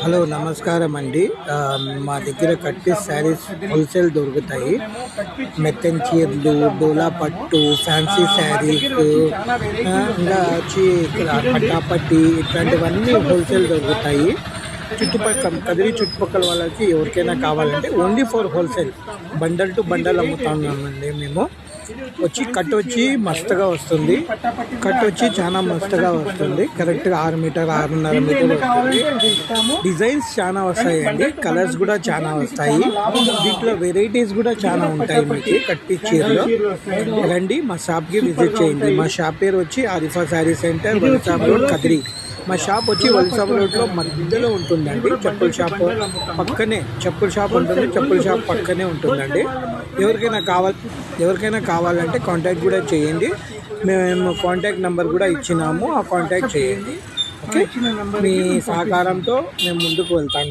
Hello నమస్కారం అండి. మా దగ్గర కట్టి శారీస్ హోల్సేల్ దొరుకుతాయి. మెత్తన్ చీరలు, డోలా పట్టు, ఫ్యాన్సీ శారీస్, ఇంకా వచ్చి ఇక్కడ పట్టాపట్టి ఇట్లాంటివన్నీ హోల్సేల్ దొరుకుతాయి. కదిరి చుట్టుపక్కల వాళ్ళకి ఎవరికైనా కావాలంటే only for wholesale bundle to bundle అమ్ముతున్నామండి. మేము కట్ వచ్చి మస్తుగా వస్తుంది. కట్ వచ్చి చాలా మస్తుగా వస్తుంది. కరెక్ట్గా 6 మీటర్ 6.5 మీటర్ వస్తుంది. డిజైన్స్ చాలా వస్తాయండి. కలర్స్ కూడా చాలా వస్తాయి. దీంట్లో వెరైటీస్ కూడా చాలా ఉంటాయి. మీకు కట్టి చీరలో రండి, మా షాప్కి విజిట్ చేయండి. మా షాప్ పేరు వచ్చి ఆరిఫా శారీ సెంటర్, వలసాబ్ రోడ్, కదిరి. మా షాప్ వచ్చి వలసాబ్ రోడ్లో మధ్యలో ఉంటుందండి. చెప్పుల షాప్ పక్కనే చెప్పుల షాప్ ఉంటుంది. చెప్పుల షాప్ పక్కనే ఉంటుందండి. ఎవరికైనా కావాలంటే కాంటాక్ట్ కూడా చేయండి. మేము కాంటాక్ట్ నెంబర్ కూడా ఇచ్చినాము. ఆ కాంటాక్ట్ చేయండి. ఓకే, మీ సహకారంతో మేము ముందుకు వెళ్తాం.